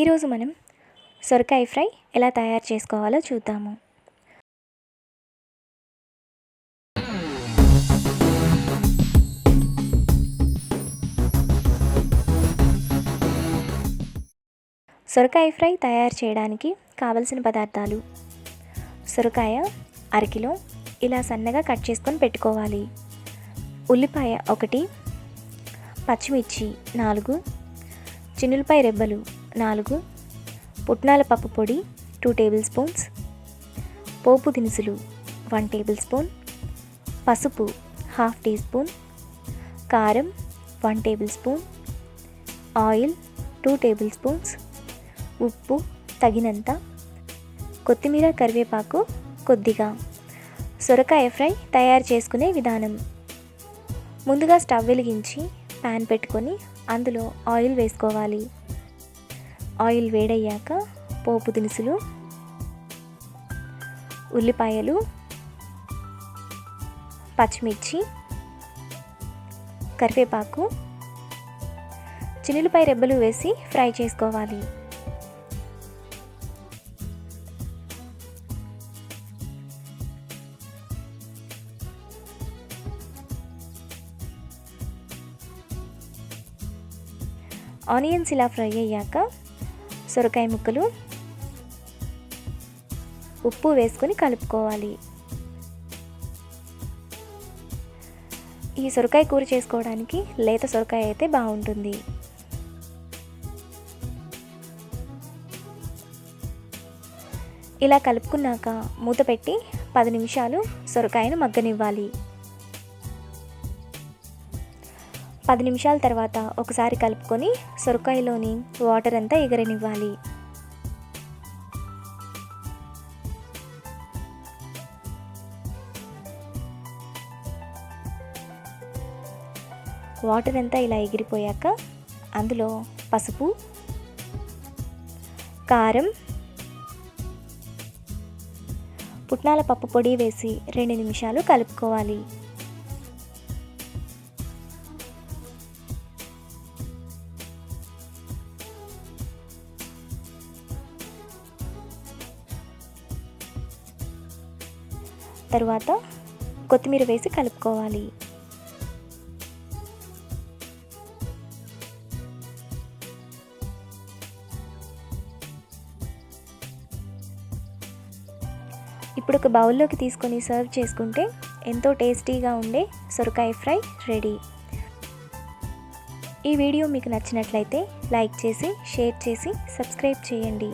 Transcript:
ఈరోజు మనం సొరకాయ ఫ్రై ఎలా తయారు చేసుకోవాలో చూద్దాము. సొరకాయ ఫ్రై తయారు చేయడానికి కావలసిన పదార్థాలు: సొరకాయ అరకిలో ఇలా సన్నగా కట్ చేసుకొని పెట్టుకోవాలి. ఉల్లిపాయ 1, పచ్చిమిర్చి 4, చిన్నులపాయ రెబ్బలు 4, పుట్నాల పప్పు పొడి 2 టేబుల్ స్పూన్స్, పోపు దినుసులు 1 టేబుల్ స్పూన్, పసుపు 1/2 టీ స్పూన్, కారం 1 table spoon, oil 2 table spoons, ఉప్పు తగినంత, కొత్తిమీర కరివేపాకు కొద్దిగా. సొరకాయ ఫ్రై తయారు చేసుకునే విధానం: ముందుగా స్టవ్ వెలిగించి ప్యాన్ పెట్టుకొని అందులో ఆయిల్ వేసుకోవాలి. ఆయిల్ వేడయ్యాక పోపు దినుసులు, ఉల్లిపాయలు, పచ్చిమిర్చి, కరివేపాకు, చిన్నులపాయ రెబ్బలు వేసి ఫ్రై చేసుకోవాలి. ఆనియన్స్ ఇలా ఫ్రై అయ్యాక సొరకాయ ముక్కలు, ఉప్పు వేసుకొని కలుపుకోవాలి. ఈ సొరకాయ కూర చేసుకోవడానికి లేత సొరకాయ అయితే బాగుంటుంది. ఇలా కలుపుకున్నాక మూత పెట్టి 10 నిమిషాలు సొరకాయను మగ్గనివ్వాలి. 10 నిమిషాల తర్వాత ఒకసారి కలుపుకొని సొరకాయలోని వాటర్ అంతా ఎగరనివ్వాలి. వాటర్ అంతా ఇలా ఎగిరిపోయాక అందులో పసుపు, కారం, పుట్నాల పప్పు పొడి వేసి 2 నిమిషాలు కలుపుకోవాలి. తరువాత కొత్తిమీర వేసి కలుపుకోవాలి. ఇప్పుడు ఒక బౌల్లోకి తీసుకొని సర్వ్ చేసుకుంటే ఎంతో టేస్టీగా ఉండే సొరకాయ ఫ్రై రెడీ. ఈ వీడియో మీకు నచ్చినట్లయితే లైక్ చేసి, షేర్ చేసి, సబ్స్క్రైబ్ చేయండి.